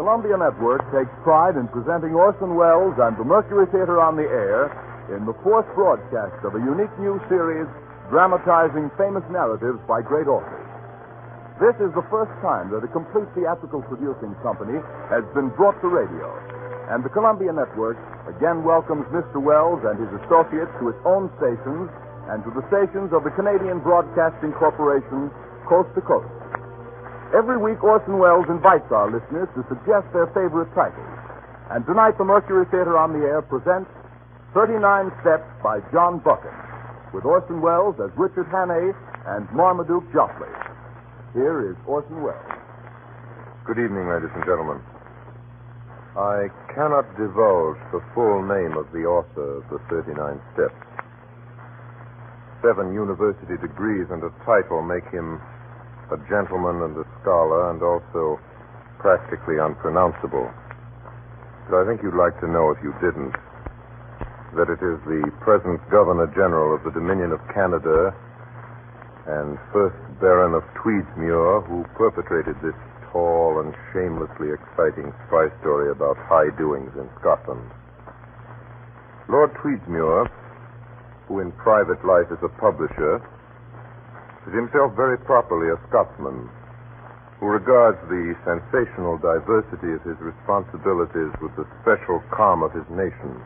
Columbia Network takes pride in presenting Orson Welles and the Mercury Theater on the air in the fourth broadcast of a unique new series dramatizing famous narratives by great authors. This is the first time that a complete theatrical producing company has been brought to radio, and the Columbia Network again welcomes Mr. Welles and his associates to its own stations and to the stations of the Canadian Broadcasting Corporation, coast to coast. Every week, Orson Welles invites our listeners to suggest their favorite titles. And tonight, the Mercury Theater on the Air presents 39 Steps by John Buchan, with Orson Welles as Richard Hannay and Marmaduke Jopley. Here is Orson Welles. Good evening, ladies and gentlemen. I cannot divulge the full name of the author of the 39 Steps. 7 university degrees and a title make him a gentleman and a scholar, and also practically unpronounceable. But I think you'd like to know, if you didn't, that it is the present Governor-General of the Dominion of Canada and first Baron of Tweedsmuir who perpetrated this tall and shamelessly exciting spy story about high doings in Scotland. Lord Tweedsmuir, who in private life is a publisher, is himself very properly a Scotsman who regards the sensational diversity of his responsibilities with the special calm of his nation.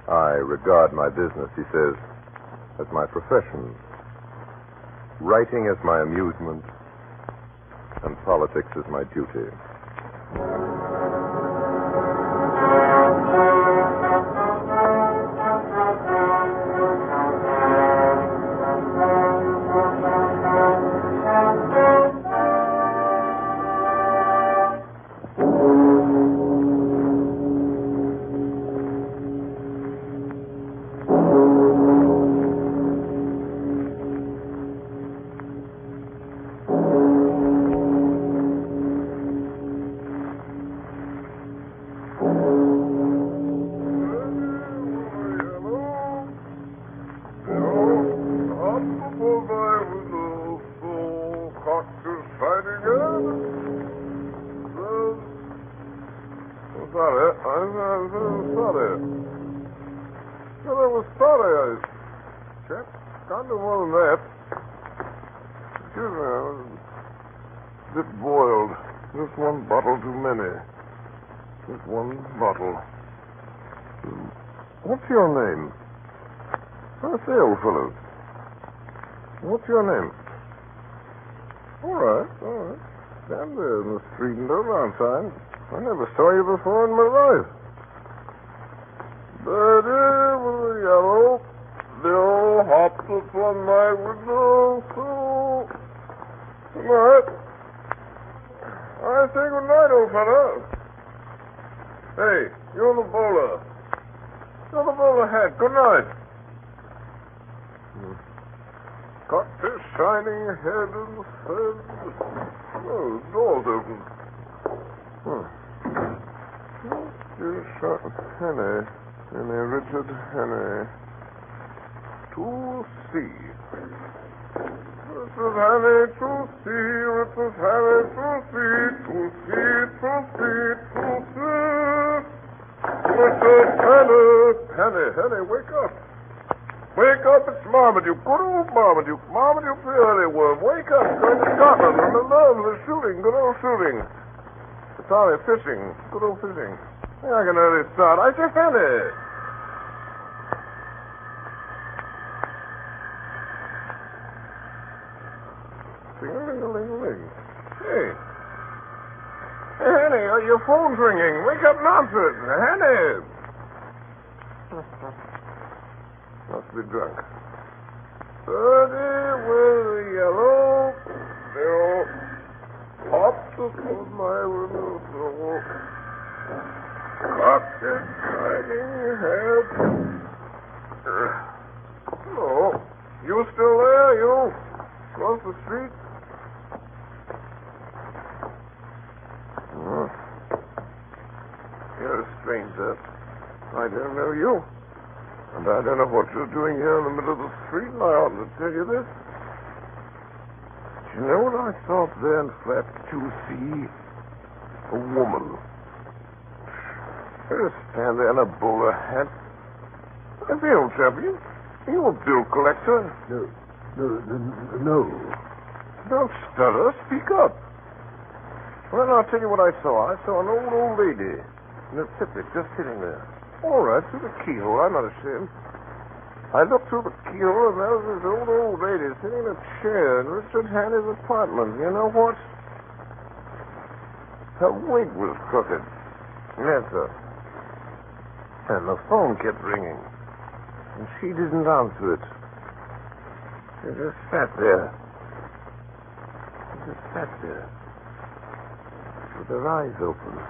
I regard my business, he says, as my profession, writing as my amusement, and politics as my duty. What's your name? I say, old fellow. What's your name? All right. Stand there in the street and don't outside. I never saw you before in my life. Birdie with a yellow bill hopped upon my window. So, good night. I say good night, old fella. Hey, you're the bowler. You're the bowler hat. Good night. Got this shining head and said, oh, the door's open. Hannay, Richard Hannay. 2C. Richard Hannay, 2C, Richard Hannay, 2C, 2C, 2C. Richard Hannay, wake up. Wake up, it's Marmaduke, good old Marmaduke. Marmaduke the early worm. Wake up, going to Scotland on the love of the shooting, good old shooting. Sorry, fishing, good old fishing. I can early start. I say, Hannay. Sing-a-ling-a-ling-a-ling. Hey, Hannay, your phone's ringing. Wake up and answer it. Hannay. Must be drunk. Birdie with a yellow bill hopped upon my window sill. Cocked its shining head. Hello. You still there, you? Across the street? You're a stranger. I don't know you. And I don't know what you're doing here in the middle of the street, and I ought to tell you this. Do you know what I saw up there in flat 2C? A woman. Just stand there in a bowler hat. If he'll trouble you. You a bill collector? No. Don't stutter. Speak up. Well, I'll tell you what I saw. I saw an old lady in a tippet just sitting there. All right, through the keyhole. I'm not ashamed. I looked through the keyhole, and there was this old lady sitting in a chair in Richard Hanley's apartment. You know what? Her wig was crooked. Yes, sir. And the phone kept ringing. And she didn't answer it. She just sat there. With her eyes open.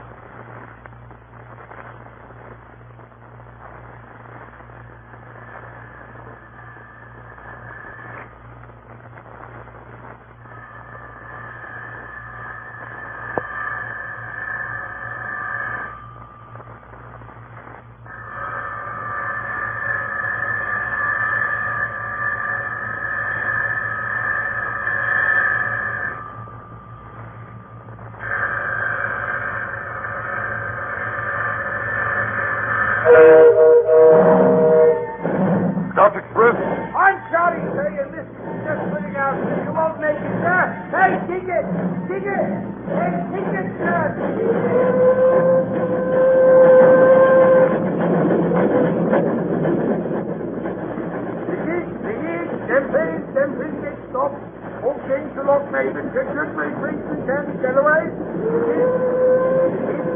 South Express? I'm sorry, sir. You missed it. Just putting out. You won't make it, sir. Hey, ticket! Ticket! Hey, ticket, sir! Ticket! Them things get stopped. All change to Lock Maven. Get good break, drinks and candy, get away.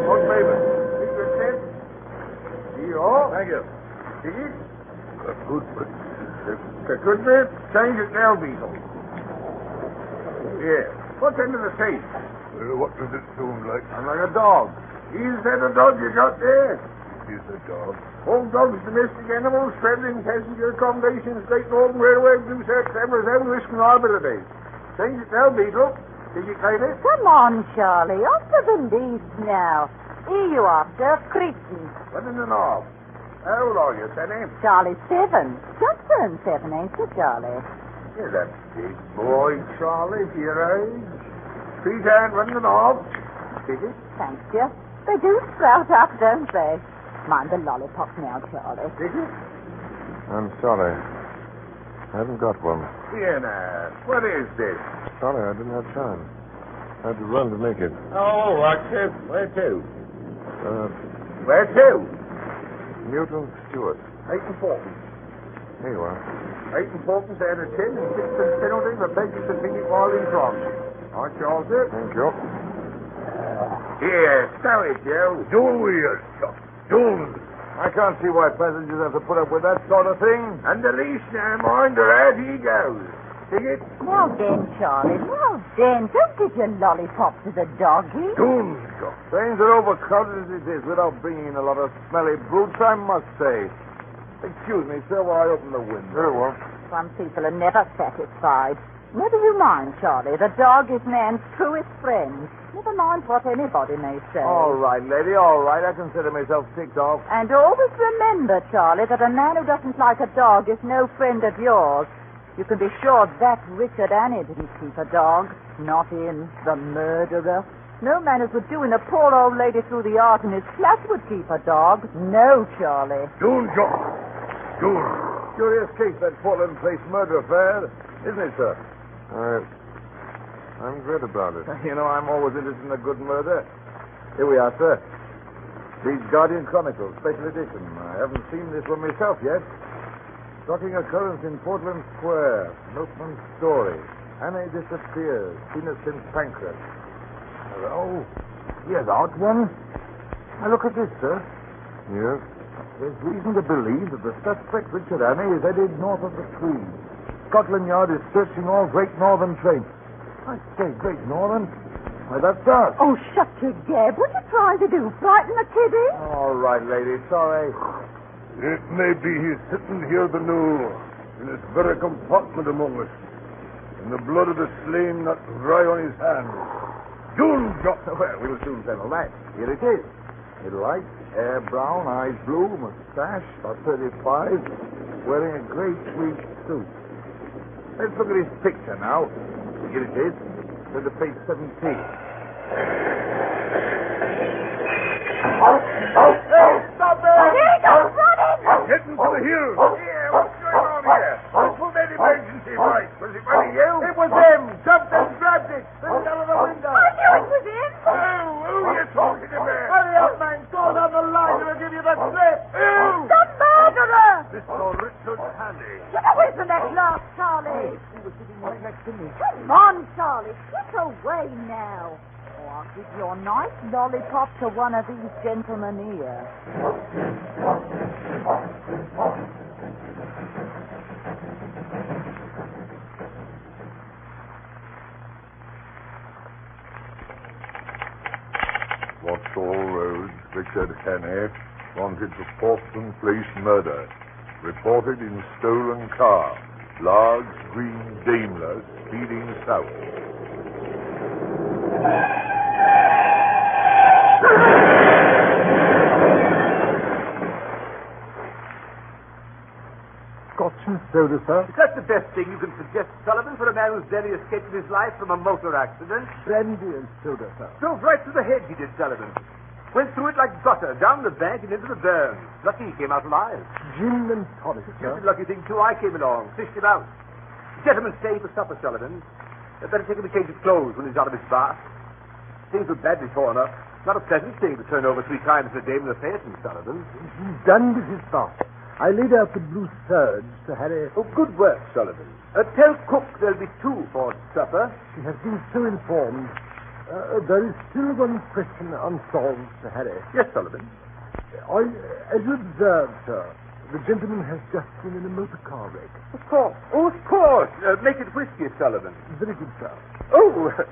Lock Maven. Ticket, sir. Here. Thank you. Ticket. Good. Good bit. Change it now, Beetle. Yeah. What's into the safe? What does it sound like? I'm like a dog. Is that a dog you got there? He's a dog. Old dogs, domestic animals, traveling passenger accommodations, Great Northern Railway, Blue Search, Amazon, Risk and Arbiter. Change it now, Beetle. Did you claim it? Come on, Charlie. Off to the leaf now. Here you are, sir. Cretan. What in the knob? How old are you, Sonny? Charlie, 7. Just turned 7, ain't you, Charlie? You're a big boy, Charlie, for your age. 3 times run the knob. Did it? Thank you. They do sprout up, don't they? Mind the lollipop now, Charlie. Did it? I'm sorry. I haven't got one. Here now. What is this? Sorry, I didn't have time. I had to run to make it. Oh, what's it? Where to? Where Uh, to? Newton Stewart. 8 and 14. Here you are. 8 and 14 and a 10 and 6 penalty for begging to ticket while in France. Aren't you all set? Thank you. Here, stow it, Joe. I can't see why passengers have to put up with that sort of thing. And the leash now, mind, or out he goes. Ticket? Now then, Charlie. Now then. Don't give your lollipop to the doggy. Trains are overcrowded as it is without bringing in a lot of smelly brutes, I must say. Excuse me, sir, while I open the window. Very well. Some people are never satisfied. Never you mind, Charlie. The dog is man's truest friend. Never mind what anybody may say. All right, lady, all right. I consider myself ticked off. And always remember, Charlie, that a man who doesn't like a dog is no friend of yours. You can be sure that Richard Annie didn't keep a dog. Not in The Murderer. No man as would do in a poor old lady through the art in his flat would keep a dog. No, Charlie. Curious case, that Portland Place murder affair, isn't it, sir? I'm glad about it. You know, I'm always interested in a good murder. Here we are, sir. The Guardian Chronicle, special edition. I haven't seen this one myself yet. Shocking occurrence in Portland Square. Milkman's story. Annie disappears. Seen her since Pancras. Oh, here's out one. Now look at this, sir. Yes? There's reason to believe that the suspect, Richard Annie, is headed north of the Tweed. Scotland Yard is searching all Great Northern trains. I say, Great Northern? Why, that's us. Oh, shut your gab. What are you trying to do? Frighten the kiddie? All right, lady. Sorry. It may be he's sitting here the new, in this very compartment among us, and the blood of the slain not dry on his hands. Well, we'll soon settle that. Here it is. Middle-height, hair brown, eyes blue, mustache, about 35, wearing a grey tweed suit. Let's look at his picture now. Here it is. Go to page 17. Stop there! Here he goes, running! Getting to the hill. Yeah, what's going on here? Who pulled that emergency brake? Was it one of you? It was him. Jumped and grabbed it. Threw it out of the window. I knew it was him. Who are you talking about? Hurry up, man. Call down the line and I'll give you the slip. Who? The murderer! Mr. Richard Hanley. Get away from that glass, Charlie. He was sitting right next to me. Come on, Charlie. Get away now. Or I'll give your nice lollipop to one of these gentlemen here. What's all roads? Richard Hannay, wanted for Portland Police murder. Reported in stolen car. Large green Daimler speeding south. Scotch and soda, sir. Is that the best thing you can suggest, Sullivan, for a man who's barely escaped his life from a motor accident? Brandy and soda, sir. Drove right through the hedge, he did, Sullivan. Went through it like butter, down the bank and into the burn. Lucky he came out alive. Gin and tonic, sir. Stupid lucky thing, too. I came along, fished him out. Gentlemen, stay for supper, Sullivan. Better take him a change of clothes when he's out of his bath. Things were badly torn up. Not a pleasant thing to turn over 3 times a day with a Phaeton, Sullivan. He's done with his bath. I laid out the blue serge to Harry. Oh, good work, Sullivan. Tell cook there'll be 2 for supper. She has been so informed. There is still one question unsolved, Sir Harry. Yes, Sullivan. As you observed, sir, the gentleman has just been in a motor car wreck. Of course. Oh, of course. Make it whiskey, Sullivan. Very good, sir. Oh, well,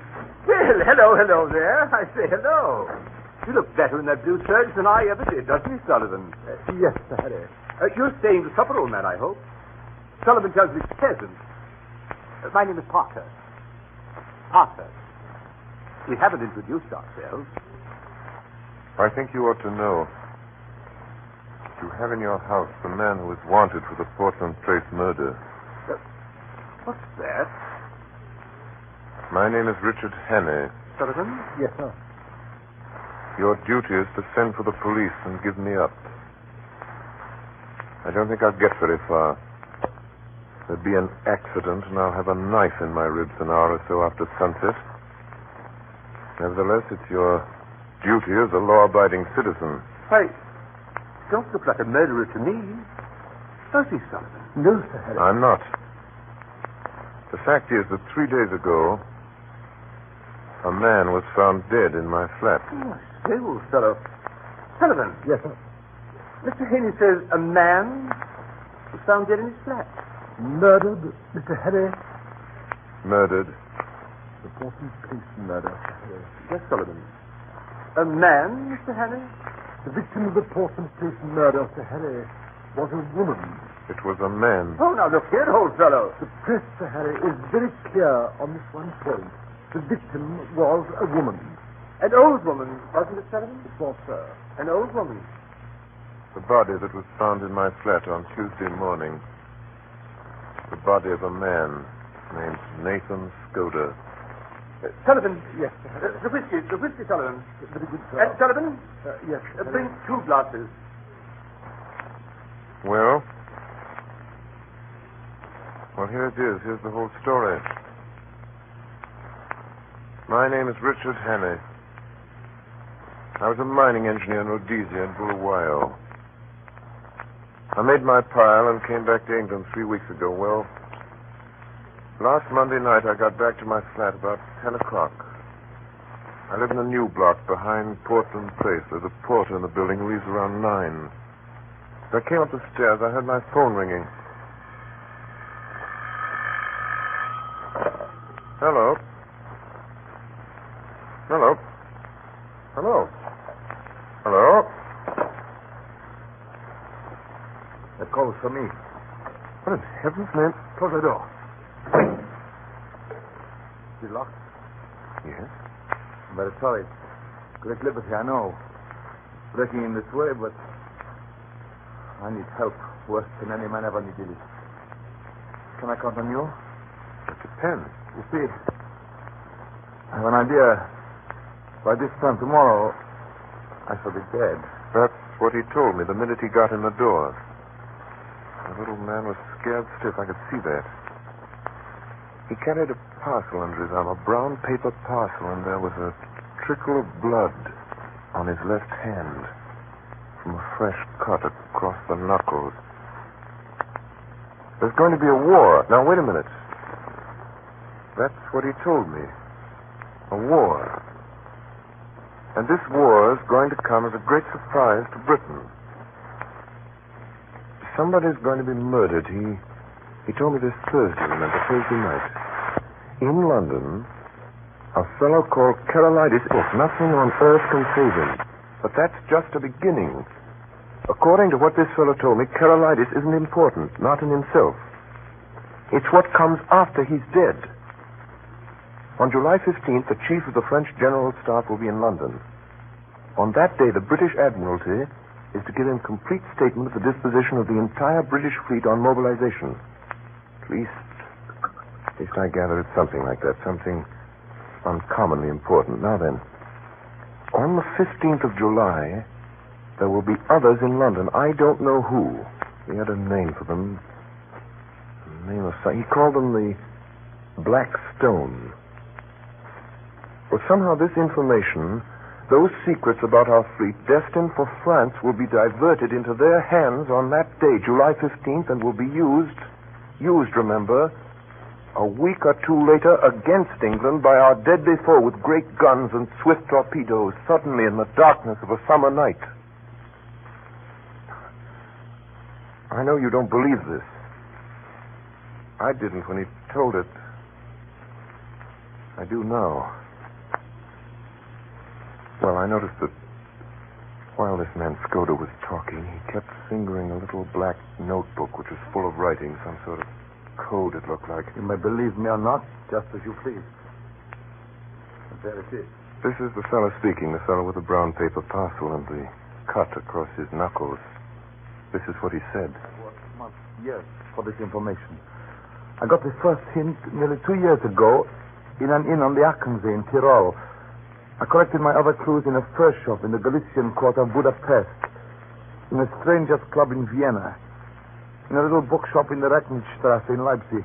hello there. I say hello. You look better in that blue serge than I ever did, doesn't he, Sullivan? Yes, Sir Harry. You're staying to supper, old man, I hope. Sullivan tells me it's pleasant. My name is Parker. Parker. We haven't introduced ourselves. I think you ought to know. You have in your house the man who is wanted for the Portland Place murder. What's that? My name is Richard Hannay. Sullivan? Yes, sir. Your duty is to send for the police and give me up. I don't think I'll get very far. There'll be an accident, and I'll have a knife in my ribs an hour or so after sunset. Nevertheless, it's your duty as a law-abiding citizen. Hey, don't look like a murderer to me. Does he, Sullivan? No, Sir Harry. I'm not. The fact is that 3 days ago, a man was found dead in my flat. Oh, I say, old fellow. Sullivan, Yes, sir. Mr. Haney says a man was found dead in his flat. Murdered, Mr. Harry. Murdered. The Portland Place murder, Sir Harry. Yes, Sullivan. A man, Mr. Haney? The victim of the Portland Place murder, Sir Harry, was a woman. It was a man. Oh, now look here, old fellow. The press, Sir Harry, is very clear on this one point. The victim was a woman. An old woman, wasn't it, Sullivan? It was, sir. An old woman. The body that was found in my flat on Tuesday morning. The body of a man named Nathan Skoda. Sullivan. Yes, Sir Harry. The whiskey, Sullivan. Very good, sir. Sullivan, Yes, Sir Harry. bring 2 glasses. Well, here it is. Here's the whole story. My name is Richard Hannay. I was a mining engineer in Rhodesia and Bulawayo. I made my pile and came back to England 3 weeks ago. Well, last Monday night I got back to my flat about 10 o'clock. I live in a new block behind Portland Place. There's a porter in the building who leaves around 9. As I came up the stairs, I heard my phone ringing. Hello? Hello? Hello? Hello? A call for me. What in heaven's name? Close the door. You locked? Yes? I'm very sorry. Great liberty, I know. Breaking in this way, but I need help worse than any man ever needed it. Can I count on you? It depends. You see, I have an idea. By this time tomorrow, I shall be dead. That's what he told me the minute he got in the door. The little man was scared stiff. I could see that. He carried a parcel under his arm, a brown paper parcel, and there was a trickle of blood on his left hand from a fresh cut across the knuckles. There's going to be a war. Now, wait a minute. That's what he told me. A war. And this war is going to come as a great surprise to Britain. Somebody's going to be murdered. He told me this Thursday, remember, Thursday night. In London, a fellow called Carolitis. Nothing on earth can save him. But that's just a beginning. According to what this fellow told me, Carolitis isn't important, not in himself. It's what comes after he's dead. On July 15th, the chief of the French General Staff will be in London. On that day, the British Admiralty is to give him complete statement of the disposition of the entire British fleet on mobilization. At least I gather it's something like that, something uncommonly important. Now then, on the 15th of July, there will be others in London. I don't know who. He had a name for them. He called them the Black Stone. Well, somehow this information, those secrets about our fleet destined for France, will be diverted into their hands on that day, July 15th, and will be used, remember, a week or two later against England by our deadly foe with great guns and swift torpedoes, suddenly in the darkness of a summer night. I know you don't believe this. I didn't when he told it. I do now. Well, I noticed that while this man Skoda was talking, he kept fingering a little black notebook which was full of writing, some sort of code, it looked like. You may believe me or not, just as you please. But there it is. This is the fellow speaking, the fellow with the brown paper parcel and the cut across his knuckles. This is what he said. Yes, for this information. I got the first hint nearly 2 years ago in an inn on the Achensee in Tyrol. I collected my other clues in a fur shop in the Galician quarter of Budapest, in a strangers' club in Vienna, in a little bookshop in the Recknichstrasse in Leipzig.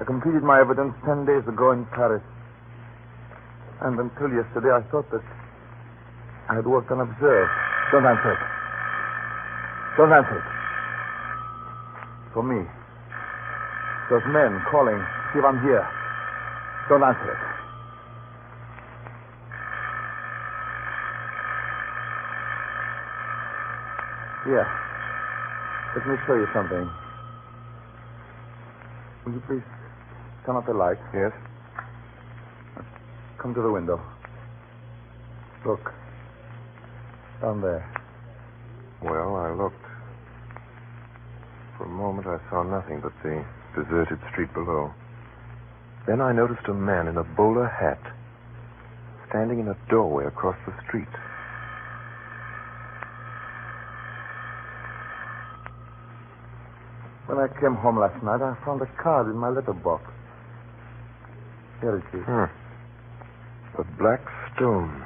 I completed my evidence 10 days ago in Paris. And until yesterday, I thought that I had worked unobserved. Don't answer it. Don't answer it. For me. Those men calling, see if I'm here. Don't answer it. Here. Let me show you something. Will you please turn off the light? Yes? Come to the window. Look. Down there. Well, I looked. For a moment, I saw nothing but the deserted street below. Then I noticed a man in a bowler hat standing in a doorway across the street. When I came home last night, I found a card in my letterbox. Here it is. The Black Stone.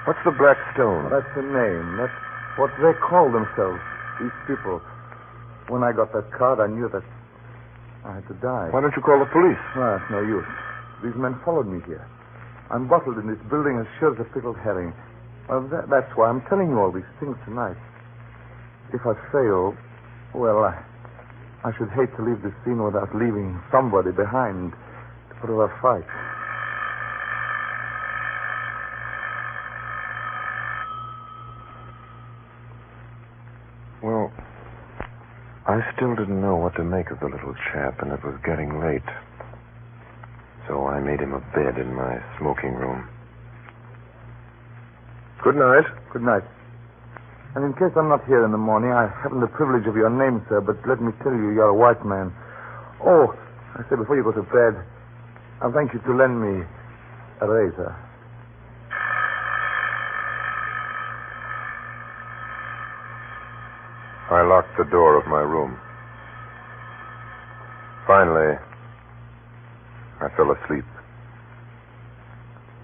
What's the Black Stone? That's the name. That's what they call themselves, these people. When I got that card, I knew that I had to die. Why don't you call the police? No, it's no use. These men followed me here. I'm bottled in this building as sure as a pickled herring. Well, that's why I'm telling you all these things tonight. If I fail, well, I should hate to leave this scene without leaving somebody behind to put up a fight. Well, I still didn't know what to make of the little chap, and it was getting late. So I made him a bed in my smoking room. Good night. Good night. And in case I'm not here in the morning, I haven't the privilege of your name, sir, but let me tell you, you're a white man. Oh, I said before you go to bed, I'll thank you to lend me a razor. I locked the door of my room. Finally, I fell asleep.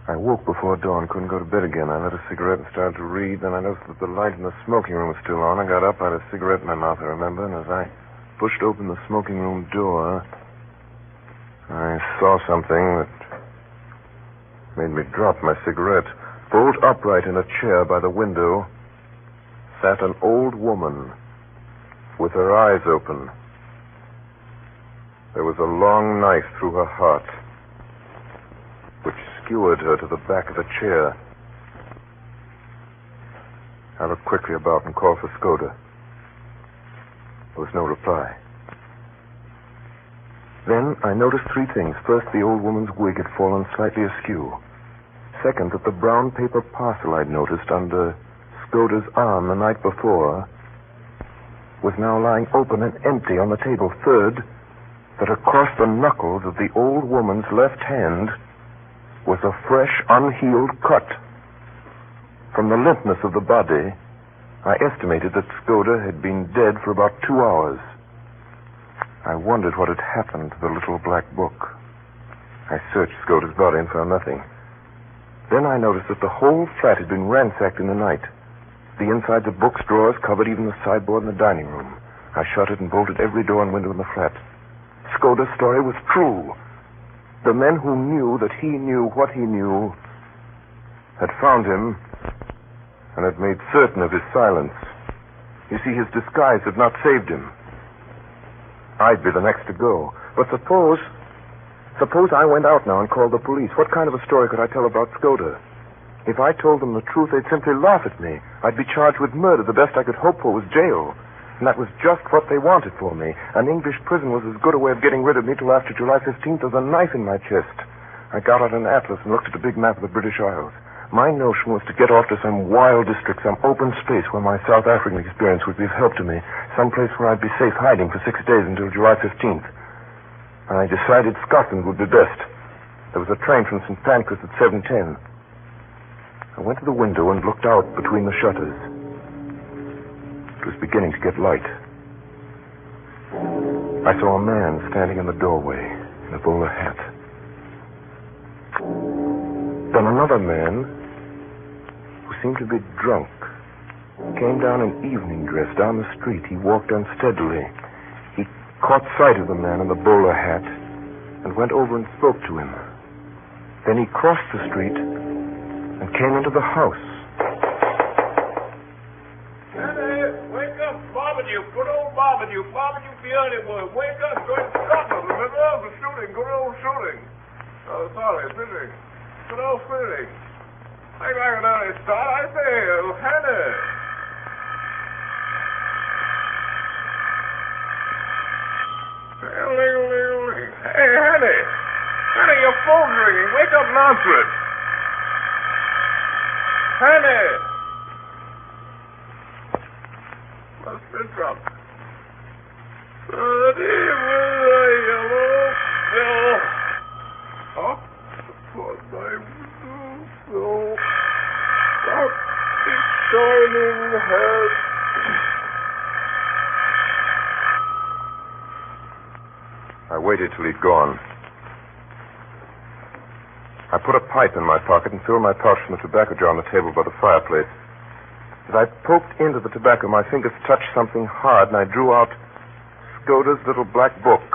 I woke before dawn, couldn't go to bed again. I lit a cigarette and started to read. Then I noticed that the light in the smoking room was still on. I got up, I had a cigarette in my mouth, I remember, and as I pushed open the smoking room door, I saw something that made me drop my cigarette. Bolt upright in a chair by the window sat an old woman with her eyes open. There was a long knife through her heart, which skewered her to the back of the chair. I looked quickly about and called for Skoda. There was no reply. Then I noticed three things. First, the old woman's wig had fallen slightly askew. Second, that the brown paper parcel I'd noticed under Skoda's arm the night before was now lying open and empty on the table. Third, that across the knuckles of the old woman's left hand was a fresh, unhealed cut. From the limpness of the body, I estimated that Skoda had been dead for about 2 hours. I wondered what had happened to the little black book. I searched Skoda's body and found nothing. Then I noticed that the whole flat had been ransacked in the night. The insides of books, drawers, covered even the sideboard in the dining room. I shuttered and bolted every door and window in the flat. Skoda's story was true. The men who knew that he knew what he knew had found him and had made certain of his silence. You see, his disguise had not saved him. I'd be the next to go. But suppose I went out now and called the police. What kind of a story could I tell about Skoda? If I told them the truth, they'd simply laugh at me. I'd be charged with murder. The best I could hope for was jail. And that was just what they wanted for me. An English prison was as good a way of getting rid of me till after July 15th as a knife in my chest. I got out an atlas and looked at a big map of the British Isles. My notion was to get off to some wild district, some open space where my South African experience would be of help to me, some place where I'd be safe hiding for 6 days until July 15th. I decided Scotland would be best. There was a train from St. Pancras at 7:10. I went to the window and looked out between the shutters. It was beginning to get light. I saw a man standing in the doorway in a bowler hat. Then another man, who seemed to be drunk, came down in evening dress down the street. He walked unsteadily. He caught sight of the man in the bowler hat and went over and spoke to him. Then he crossed the street and came into the house. Good old Barbedew. Barbedew the early word. Wake up, going to Scotland. Remember? The shooting. Good old shooting. Oh, sorry, busy. Good old shooting. I'd like an early start. I say, Hannah. Hey, Hannah. Hannah, your phone's ringing. Wake up and answer it. Hannah. Must be drunk. Good evening, yellow bill. Up upon my window sill. Out its shining head. I waited till he'd gone. I put a pipe in my pocket and filled my pouch from the tobacco jar on the table by the fireplace. As I poked into the tobacco, my fingers touched something hard, and I drew out Skoda's little black book.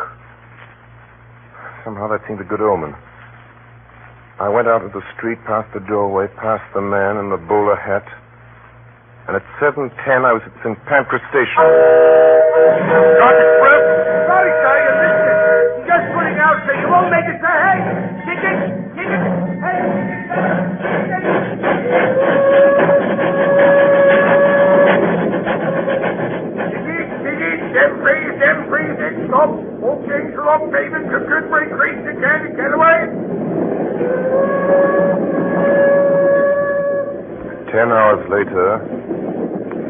Somehow that seemed a good omen. I went out into the street, past the doorway, past the man in the bowler hat, and at 7:10 I was at St. Pancras Station. Dr. Express? Sorry, sir, you missed it. Just putting out, sir. You won't make it, sir. Hey, ticket. Hey, Them freeze, next stop. Won't change the long pavement to Goodbury Creek to Candy Getaway. 10 hours later,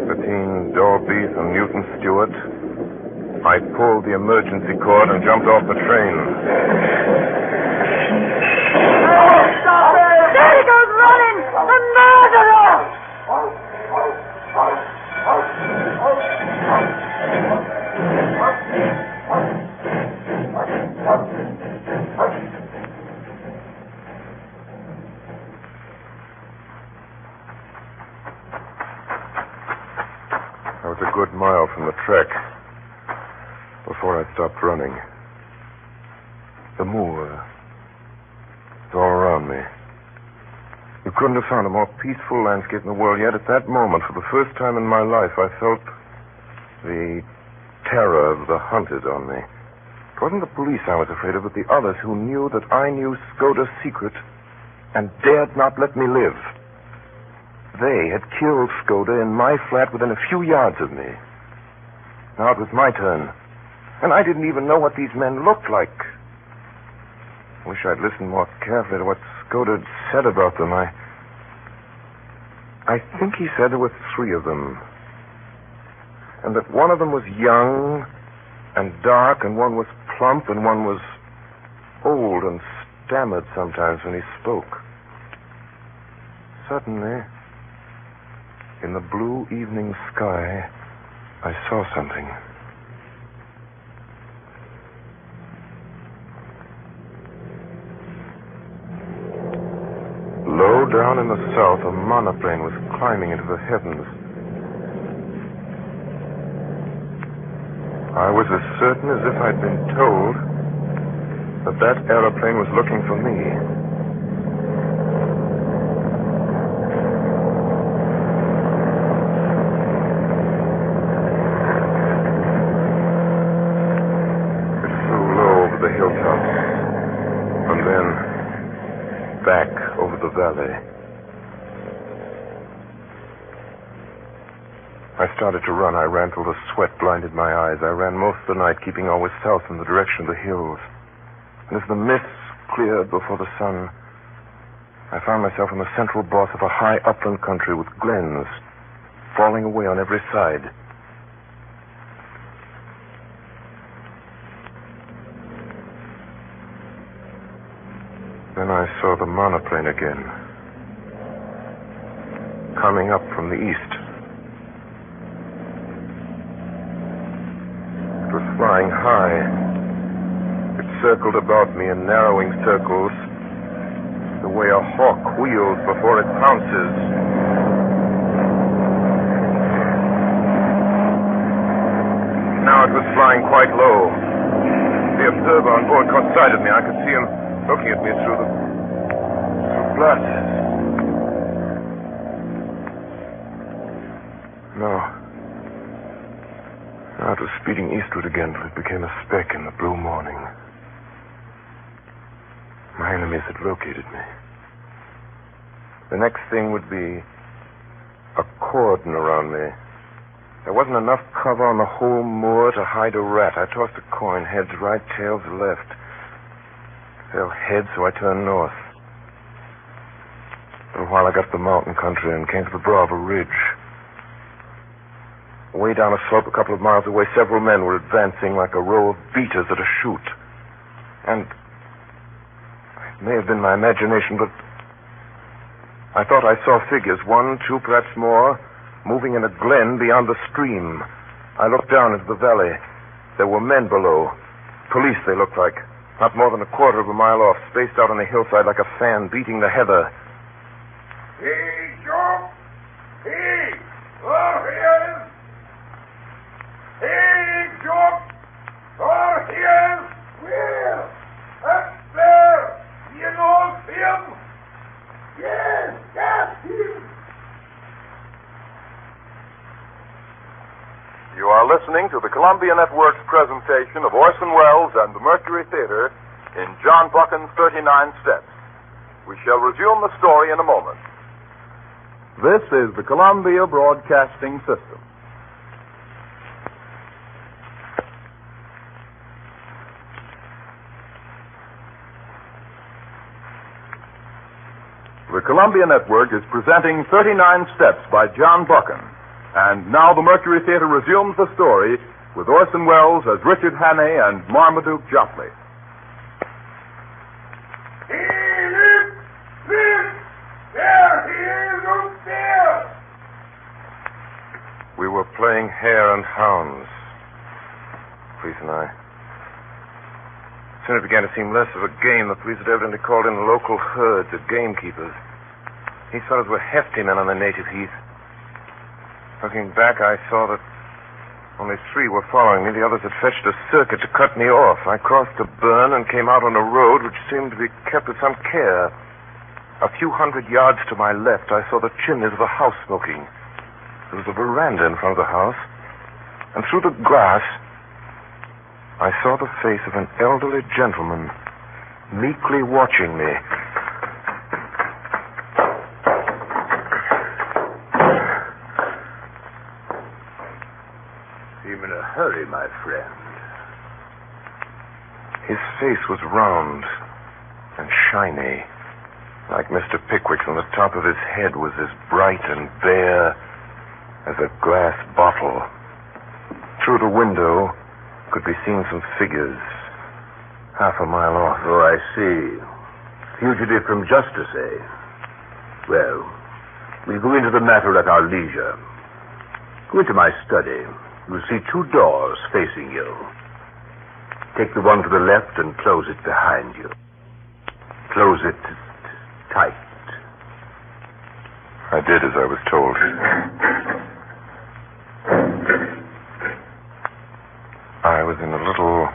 between Dorby and Newton Stewart, I pulled the emergency cord and jumped off the train. Oh, stop it! There he goes running! The murderer! before I stopped running. The moor was all around me. You couldn't have found a more peaceful landscape in the world, yet at that moment, for the first time in my life, I felt the terror of the hunted on me. It wasn't the police I was afraid of, but the others who knew that I knew Skoda's secret and dared not let me live. They had killed Skoda in my flat within a few yards of me. Now it was my turn, and I didn't even know what these men looked like. I wish I'd listened more carefully to what Skoda had said about them. I think he said there were 3 of them, and that one of them was young and dark, and one was plump, and one was old and stammered sometimes when he spoke. Suddenly, in the blue evening sky, I saw something. Low down in the south, a monoplane was climbing into the heavens. I was as certain as if I'd been told that that aeroplane was looking for me. It flew low over the hilltops, and then back over the valley. I started to run. I ran till the sweat blinded my eyes. I ran most of the night, keeping always south in the direction of the hills. And as the mists cleared before the sun, I found myself in the central boss of a high upland country with glens falling away on every side. Then I saw the monoplane again, coming up from the east. It was flying high. It circled about me in narrowing circles, the way a hawk wheels before it pounces. Now it was flying quite low. The observer on board caught sight of me. I could see him looking at me through glasses. No. Now it was speeding eastward again till it became a speck in the blue morning. My enemies had located me. The next thing would be a cordon around me. There wasn't enough cover on the whole moor to hide a rat. I tossed a coin, heads right, tails left. Fell head, so I turned north. For a while I got to the mountain country and came to the brow of a ridge. Way down a slope a couple of miles away, several men were advancing like a row of beaters at a shoot. And it may have been my imagination, but I thought I saw figures, 1, 2, perhaps more, moving in a glen beyond the stream. I looked down into the valley. There were men below. Police, they looked like. Not more than a quarter of a mile off, spaced out on the hillside like a fan beating the heather. Hey, Joe! Hey! Oh, here! Hey, Joe! Oh, here! Where? Up there! You know him? Yes, that's him! You are listening to the Columbia Network's presentation of Orson Welles and the Mercury Theater in John Buchan's 39 Steps. We shall resume the story in a moment. This is the Columbia Broadcasting System. The Columbia Network is presenting 39 Steps by John Buchan. And now the Mercury Theater resumes the story with Orson Welles as Richard Hannay and Marmaduke Jopley. Hey, look! Look! There he is up there! We were playing hare and hounds, police and I. Soon it began to seem less of a game. The police had evidently called in the local herds of gamekeepers. These fellows were hefty men on the native heath. Looking back, I saw that Only 3 were following me. The others had fetched a circuit to cut me off. I crossed a burn and came out on a road which seemed to be kept with some care. A few 100 yards to my left, I saw the chimneys of a house smoking. There was a veranda in front of the house, and through the grass, I saw the face of an elderly gentleman meekly watching me. Seem in a hurry, my friend. His face was round and shiny, like Mr. Pickwick's, and the top of his head was as bright and bare as a glass bottle. Through the window could be seen some figures half a mile off. Oh, I see. Fugitive from justice, eh? Well, we'll go into the matter at our leisure. Go into my study. You'll see 2 doors facing you. Take the one to the left and close it behind you. Close it tight. I did as I was told. I was in a little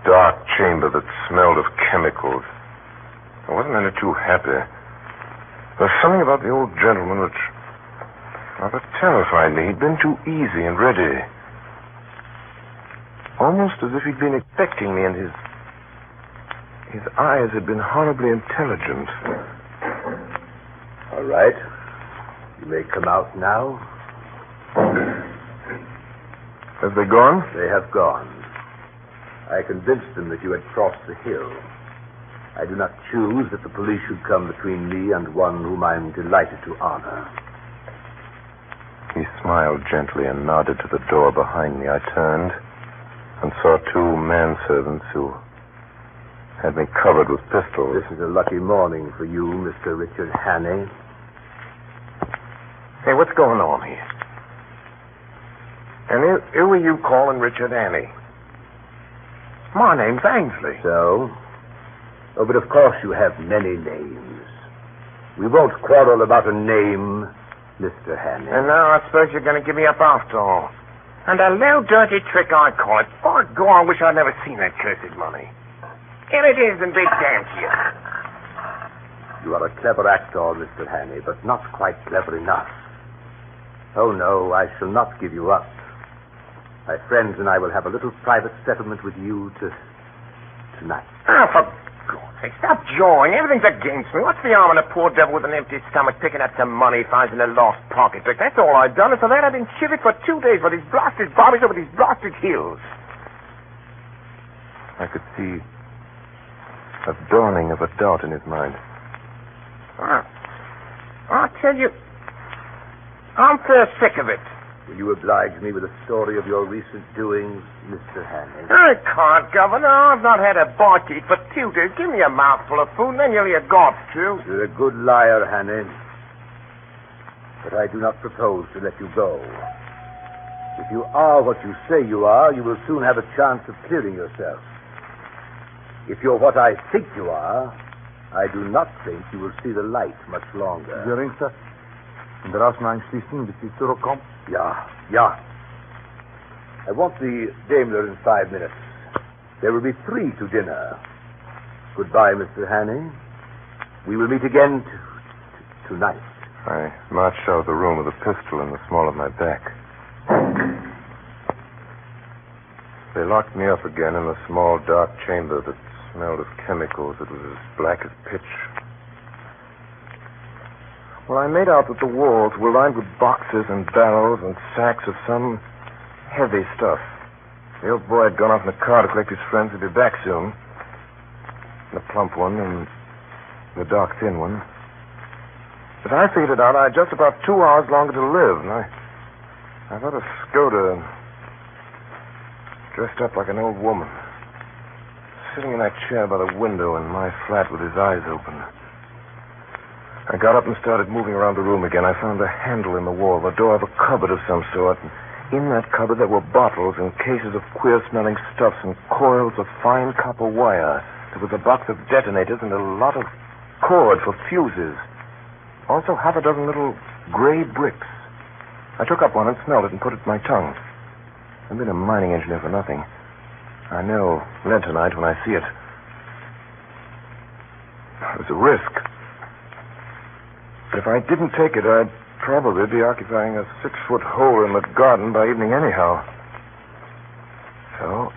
dark chamber that smelled of chemicals. I wasn't any too happy. There was something about the old gentleman which rather terrified me. He'd been too easy and ready. Almost as if he'd been expecting me, and his eyes had been horribly intelligent. All right. You may come out now. Have they gone? They have gone. I convinced them that you had crossed the hill. I do not choose that the police should come between me and one whom I'm delighted to honor. He smiled gently and nodded to the door behind me. I turned and saw 2 manservants who had me covered with pistols. This is a lucky morning for you, Mr. Richard Hannay. Hey, what's going on here? And who are you calling Richard Hannay? My name's Ainsley. So? Oh, but of course you have many names. We won't quarrel about a name, Mr. Hannay. And now I suppose you're going to give me up after all. And a low, dirty trick, I call it. By God, I wish I'd never seen that cursed money. Here it is, and big damn to you. You are a clever actor, Mr. Hannay, but not quite clever enough. Oh, no, I shall not give you up. My friends and I will have a little private settlement with you tonight. Oh, for God's sake, stop jawing. Everything's against me. What's the harm in a poor devil with an empty stomach picking up some money he finds in a lost pocketbook? That's all I've done, and for that I've been shivered for 2 days by these blasted bobbies over these blasted hills. I could see a dawning of a doubt in his mind. I'll tell you, I'm fair sick of it. Will you oblige me with a story of your recent doings, Mr. Hannay? I can't, Governor. I've not had a bite to eat for 2 days. Give me a mouthful of food, and then you'll hear God's truth. You're a good liar, Hannay. But I do not propose to let you go. If you are what you say you are, you will soon have a chance of clearing yourself. If you're what I think you are, I do not think you will see the light much longer. Geringster, in der Ausnahmeschließung, bis die zurückkommt. Yeah. I want the Daimler in 5 minutes. There will be 3 to dinner. Goodbye, Mr. Hannay. We will meet again tonight. I marched out of the room with a pistol in the small of my back. They locked me up again in a small, dark chamber that smelled of chemicals. It was as black as pitch. Well, I made out that the walls were lined with boxes and barrels and sacks of some heavy stuff. The old boy had gone off in a car to collect his friends. He'd be back soon. The plump one and the dark, thin one. But I figured it out. I had just about 2 hours longer to live, and I got a Skoda dressed up like an old woman, sitting in that chair by the window in my flat with his eyes open. I got up and started moving around the room again. I found a handle in the wall, the door of a cupboard of some sort. And in that cupboard there were bottles and cases of queer-smelling stuffs and coils of fine copper wire. There was a box of detonators and a lot of cord for fuses. Also half a dozen little gray bricks. I took up one and smelled it and put it to my tongue. I've been a mining engineer for nothing. I know lentonite when I see it. It was a risk. But if I didn't take it, I'd probably be occupying a 6-foot hole in the garden by evening anyhow. So,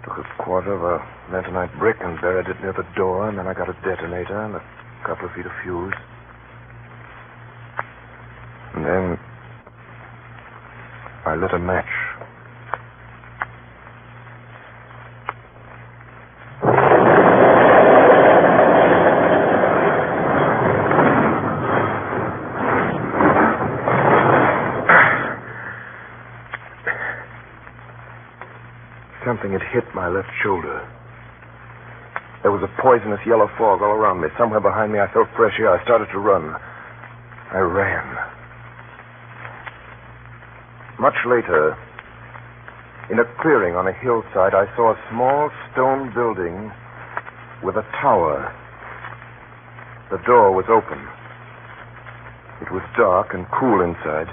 took a quarter of a lentonite brick and buried it near the door, and then I got a detonator and a couple of feet of fuse. And then I lit a match. Something had hit my left shoulder. There was a poisonous yellow fog all around me. Somewhere behind me I felt fresh air. I started to run. I ran. Much later, in a clearing on a hillside, I saw a small stone building with a tower. The door was open. It was dark and cool inside.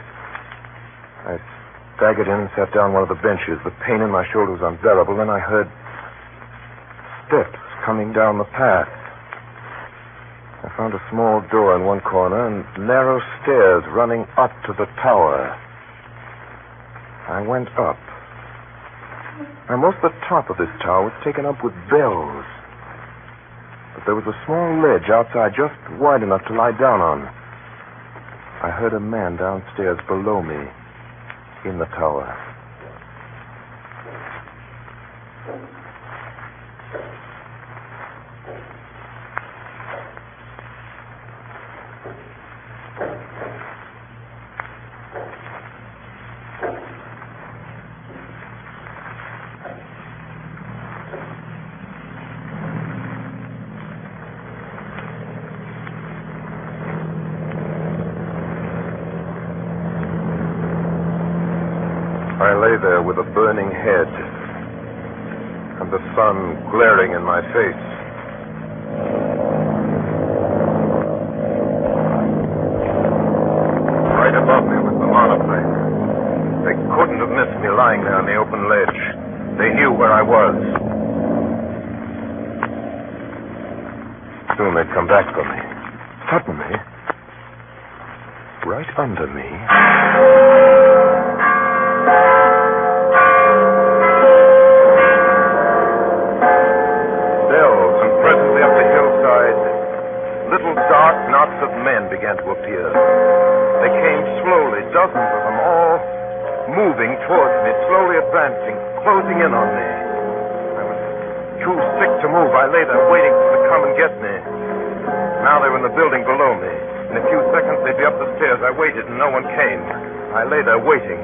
I staggered in and sat down on one of the benches. The pain in my shoulder was unbearable. Then I heard steps coming down the path. I found a small door in one corner and narrow stairs running up to the tower. I went up. Now, most of the top of this tower was taken up with bells. But there was a small ledge outside just wide enough to lie down on. I heard a man downstairs below me in the tower. I lay there with a burning head and the sun glaring in my face. Right above me was the monoplane. They couldn't have missed me lying there on the open ledge. They knew where I was. Soon they'd come back for me. Suddenly, right under me, little dark knots of men began to appear. They came slowly, dozens of them, all moving towards me, slowly advancing, closing in on me. I was too sick to move. I lay there waiting for them to come and get me. Now they were in the building below me. In a few seconds they'd be up the stairs. I waited and no one came. I lay there waiting.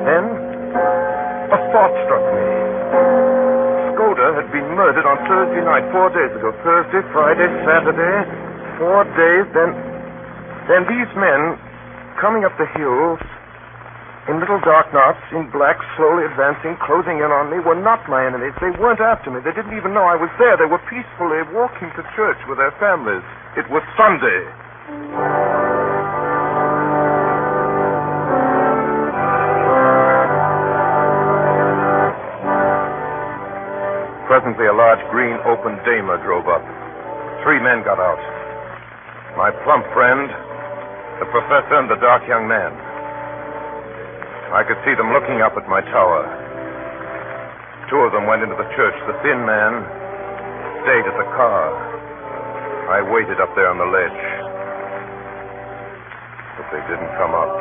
Then a thought struck me. Had been murdered on Thursday night, 4 days ago. Thursday, Friday, Saturday, 4 days. Then these men coming up the hills in little dark knots, in black, slowly advancing, closing in on me, were not my enemies. They weren't after me. They didn't even know I was there. They were peacefully walking to church with their families. It was Sunday. Presently, a large green open Daimler drove up. 3 men got out. My plump friend, the professor, and the dark young man. I could see them looking up at my tower. 2 of them went into the church. The thin man stayed at the car. I waited up there on the ledge. But they didn't come up.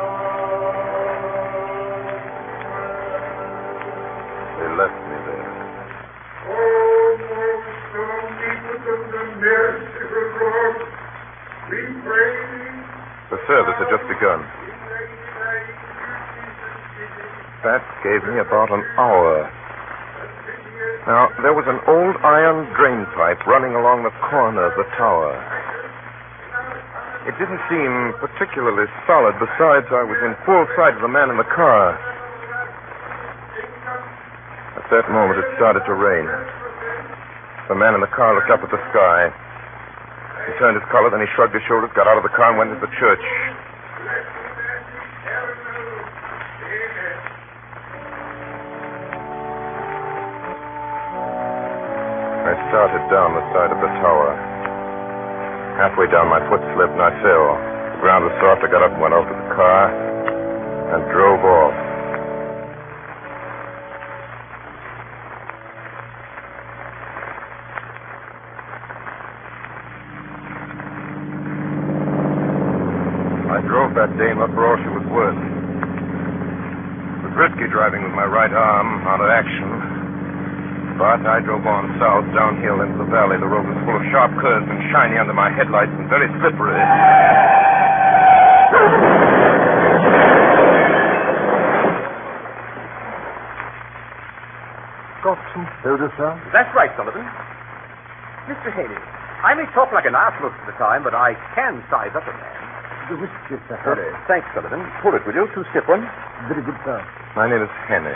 They left me there. The service had just begun. That gave me about an hour. Now, there was an old iron drain pipe running along the corner of the tower. It didn't seem particularly solid. Besides, I was in full sight of the man in the car. At that moment, it started to rain. The man in the car looked up at the sky. He turned his collar, then he shrugged his shoulders, got out of the car, and went into the church. I started down the side of the tower. Halfway down, my foot slipped and I fell. The ground was soft. I got up and went over to the car and drove off. I drove that dame up for all she was worth. It was risky driving with my right arm out of action. But I drove on south, downhill into the valley. The road was full of sharp curves and shiny under my headlights and very slippery. Got some soda, sir? That's right, Sullivan. Mr. Haney, I may talk like an ass most of the time, but I can size up a man. The whiskey, Sir Harry. Thanks, Sullivan. Pull it, will you? 2 stiff ones. Very good, sir. My name is Henny.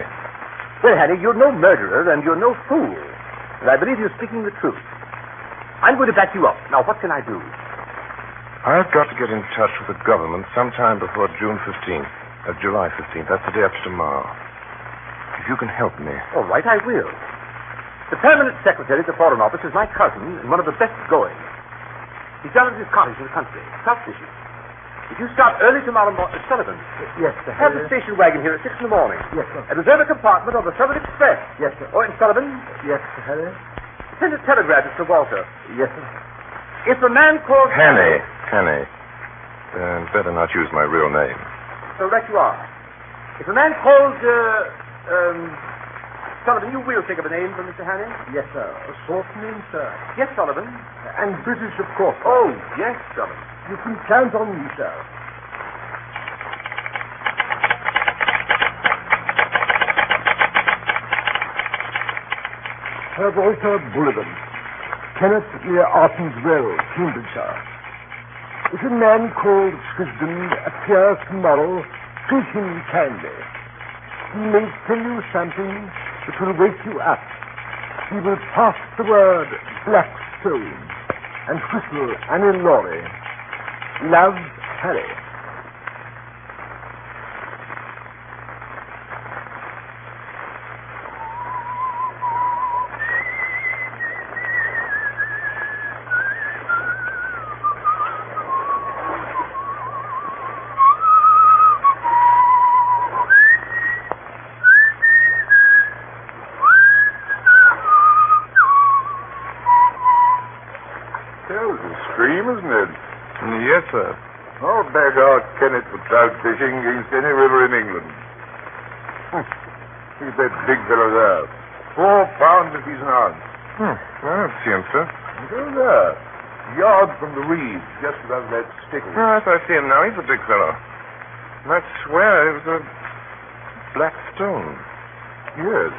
Well, Haney, you're no murderer and you're no fool. And I believe you're speaking the truth. I'm going to back you up. Now, what can I do? I've got to get in touch with the government sometime before June 15th. July 15th. That's the day after tomorrow. If you can help me. All right, I will. The permanent secretary at the Foreign Office is my cousin and one of the best going. He's down at his cottage in the country, trout fishing. If you start early tomorrow morning, Sullivan. Yes, sir. Have the station wagon here at 6 in the morning. Yes, sir. And reserve a compartment on the Southern Express. Yes, sir. Oh, and Sullivan, Yes, Sir Harry. send a telegram to Sir Walter. Yes, sir. If a man called... Henny. Better not use my real name. So right you are. If a man called, Sullivan, you will think of a name for Mr. Haney? Yes, sir. A short name, sir. Yes, Sullivan. And British, of course. Sir. Oh, yes, Sullivan. You can count on me, sir. Sir Walter Bullivant, Kenneth near Arton's Well, Cambridgeshire. If a man called Tristan appears tomorrow, treat him kindly. He may tell you something that will wake you up. He will pass the word Blackstone and whistle Annie Laurie. Love, Harry. That was a stream, isn't it? Yes, sir. I'll back out Kenneth for trout fishing against any river in England. Look at that big fellow there. 4 pounds if he's an ounce. I don't see him, sir. Go there. Yard from the reeds, just above that stickle. Yes, I see him now. He's a big fellow. I swear it was a black stone. Yes.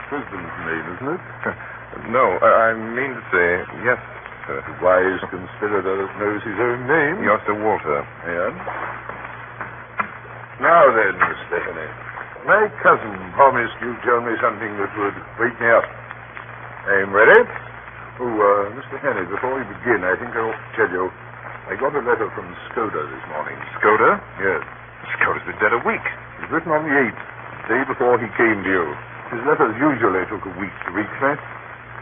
Tristan's name, isn't it? No, I mean to say, yes, sir. The wise conspirator knows his own name. You're Sir Walter. And? Now then, Mr. Henny. My cousin promised you'd tell me something that would wake me up. I'm ready. Oh, Mr. Henny, before we begin, I think I ought to tell you, I got a letter from Skoda this morning. Skoda? Yes. Skoda's been dead a week. It was written on the 8th, the day before he came to you. His letters usually took a week to reach me.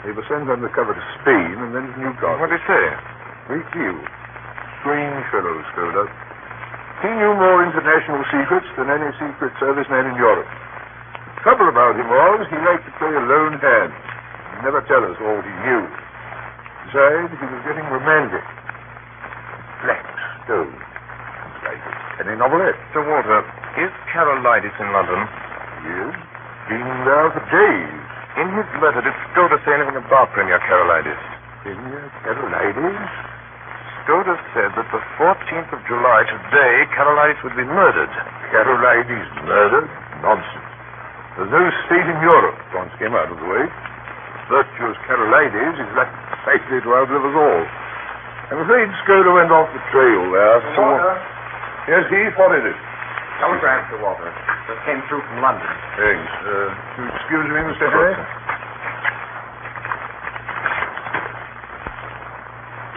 They were sent undercover to Spain and then to Newcastle. What did he say? Great deal. Strange fellow, Skoda. He knew more international secrets than any secret service man in Europe. The trouble about him was he liked to play a lone hand. He'd never tell us all he knew. Besides, he was getting romantic. Blackstone. Sounds like a penny novelette. Sir Walter, is Carolitis in London? Yes. Been there for days. In his letter, did Skoda say anything about Premier Carolitis? Premier Carolitis? Skoda said that the 14th of July, today, Carolitis would be murdered. Carolitis murdered? Nonsense. There's no state in Europe, once came out of the way. Virtuous Carolitis is likely to outlive us all. I'm afraid Skoda went off the trail there. Yes, he spotted it. Telegram, Sir Walter. Just came through from London. Thanks. You excuse me, Mr. Henry?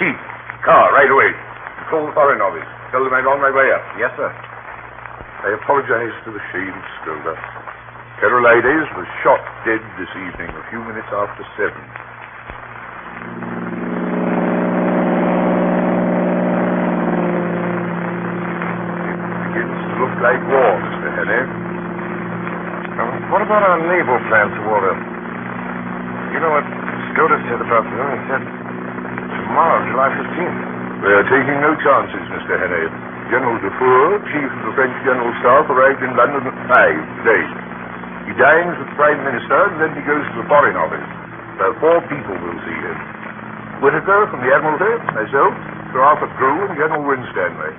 Chief, car, right away. Call the Foreign Office. Tell them I'm on my way up. Yes, sir. I apologize to the Shield, Scola. Carolides was shot dead this evening, a few minutes after 7. It begins to look like war, Mr. Henney. What about our naval plans, Walter? You know what Skoda said about them? He said tomorrow, July 15th. We are taking no chances, Mr. Henney. General Dufour, Chief of the French General Staff, arrived in London at 5 today. He dines with the Prime Minister, and then he goes to the Foreign Office. There are 4 people will see him. Whittaker from the Admiralty, myself, Sir Arthur Drew, and General Winstanley.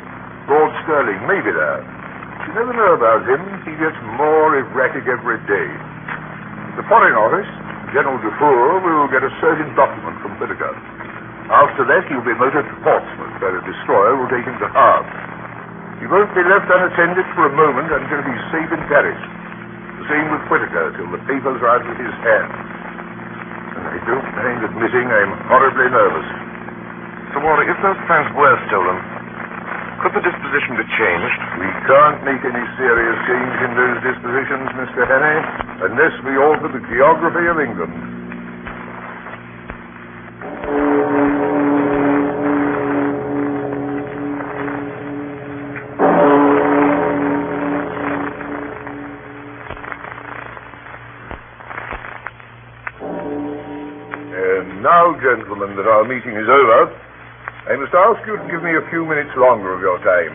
Lord Sterling may be there. You never know about him. He gets more erratic every day. The Foreign Office, General Dufour, will get a certain document from Whittaker. After that, he'll be motored to Portsmouth, where a destroyer will take him to Havre. He won't be left unattended for a moment until he's safe in Paris. The same with Whittaker, till the papers are out of his hands. And I don't mind admitting I'm horribly nervous. So, Walter, if those plans were stolen, could the disposition be changed? We can't make any serious change in those dispositions, Mr. Henney, unless we alter the geography of England. And now, gentlemen, that our meeting is over, I must ask you to give me a few minutes longer of your time.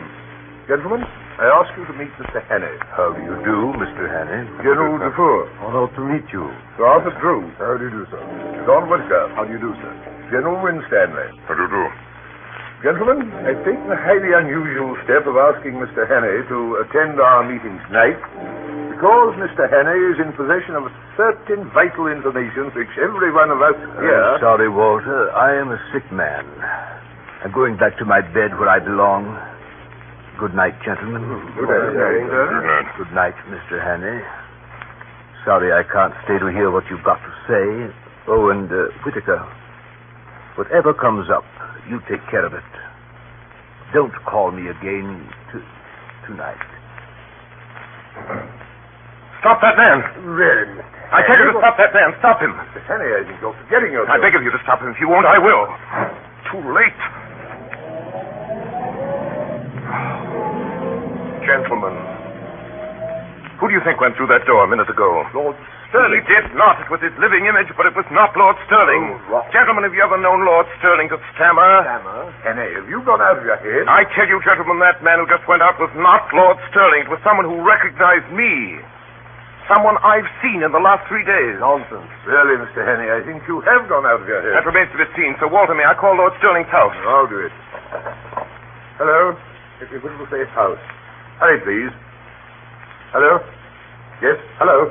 Gentlemen, I ask you to meet Mr. Henney. How do you do, Mr. Henney? General Dufour. Honored to meet you. Sir Arthur Drew. How do you do, sir? John Whittaker. How do you do, sir? General Winstanley. How do you do? Gentlemen, I've taken the highly unusual step of asking Mr. Henney to attend our meeting tonight because Mr. Henney is in possession of certain vital information which every one of us here... I'm sorry, Walter. I am a sick man. I'm going back to my bed where I belong. Good night, gentlemen. Good night. Good night, Mr. Hannay. Sorry I can't stay to hear what you've got to say. Oh, and Whittaker, whatever comes up, you take care of it. Don't call me again tonight. Stop that man! Really, Mr. I tell you to stop that man. Stop him. Mr. Henney, I think you're forgetting yourself. I beg of you to stop him. If you won't, I will. Too late. Gentlemen, who do you think went through that door a minute ago? Lord Sterling. He did not. It was his living image, but it was not Lord Sterling. Oh, Lord. Gentlemen, have you ever known Lord Sterling to stammer? Stammer? Henney, have you gone out of your head? I tell you, gentlemen, that man who just went out was not Lord Sterling. It was someone who recognized me. Someone I've seen in the last 3 days. Nonsense. Really, Mr. Henney, I think you have gone out of your head. That remains to be seen. So, Walter, may I call Lord Sterling's house? I'll do it. Hello? If you will say house. Hurry, please. Hello? Yes, hello.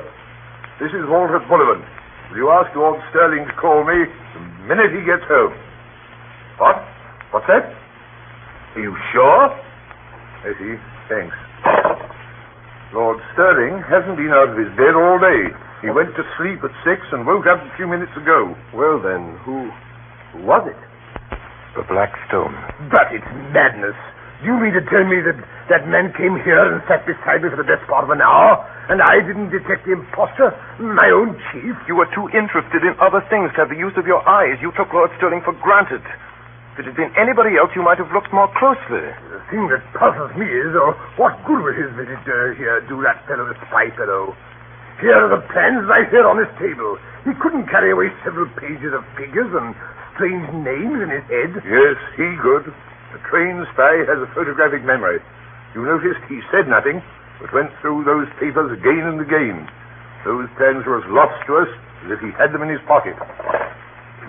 This is Walter Bullivant. Will you ask Lord Sterling to call me the minute he gets home? What? What's that? Are you sure? I see. Thanks. Lord Sterling hasn't been out of his bed all day. He went to sleep at 6 and woke up a few minutes ago. Well, then, who was it? The Black Stone. But it's madness. Do you mean to tell me that that man came here and sat beside me for the best part of an hour, and I didn't detect the impostor, my own chief? You were too interested in other things to have the use of your eyes. You took Lord Sterling for granted. If it had been anybody else, you might have looked more closely. The thing that puzzles me is, what good would his visit here do that fellow, the spy fellow? Here are the plans right here on his table. He couldn't carry away several pages of figures and strange names in his head. Yes, he could. A trained spy has a photographic memory. You noticed he said nothing, but went through those papers again and again. Those plans were as lost to us as if he had them in his pocket.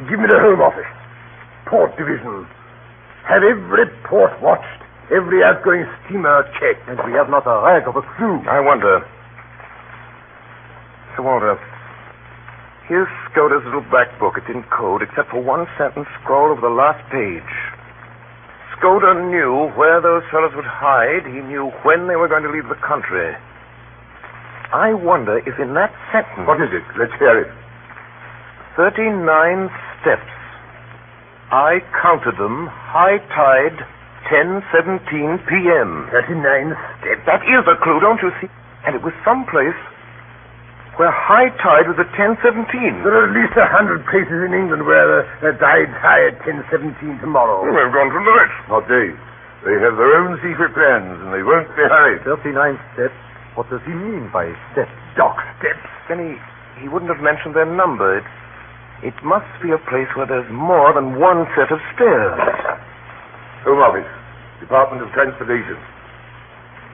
Give me the Home Office. Port Division. Have every port watched, every outgoing steamer checked. And we have not a rag of a clue. I wonder. Sir Walter, here's Skoda's little black book. It's in code, except for one sentence scrawled over the last page. Skoda knew where those fellows would hide. He knew when they were going to leave the country. I wonder if in that sentence... What is it? Let's hear it. 39 steps. I counted them. High tide, 10:17 p.m. 39 steps. That is a clue, don't you see? And it was someplace where high tide was at 10:17. There are at least 100 places in England where the tide's high at 10:17 tomorrow. Well, they've gone tonight. Not they. They have their own secret plans, and they won't be hurried. 39 steps? What does he mean by steps? Dock steps. Then he wouldn't have mentioned their number. It must be a place where there's more than one set of stairs. Home Office, Department of Transportation.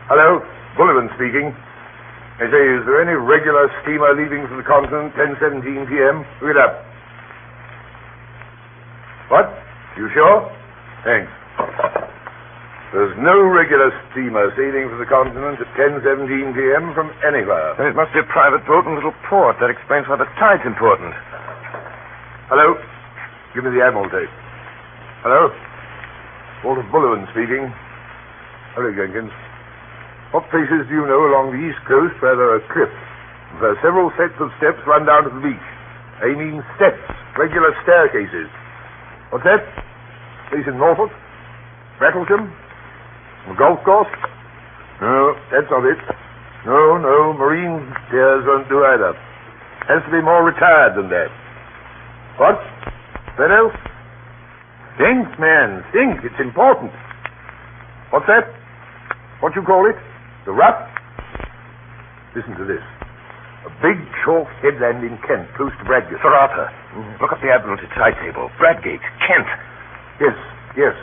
Hello, Bullivan speaking. I say, is there any regular steamer leaving for the continent 10:17 p.m.? Look it up. What? You sure? Thanks. There's no regular steamer sailing for the continent at 10:17 p.m. from anywhere. Then it must be a private boat and a little port. That explains why the tide's important. Hello? Give me the Admiral tape. Hello? Walter Bullivan speaking. Hello, Jenkins. What places do you know along the east coast where there are cliffs, where several sets of steps run down to the beach? I mean steps, regular staircases. What's that? Place in Norfolk? Rattlesham? A golf course? No, that's not it. No, marine stairs won't do either. Has to be more retired than that. What? What else? Think, man, think. It's important. What's that? What you call it? The Ruff? Listen to this. A big chalk headland in Kent, close to Bradgate. Sir Arthur, look up the Admiralty tide table. Bradgate, Kent. Yes.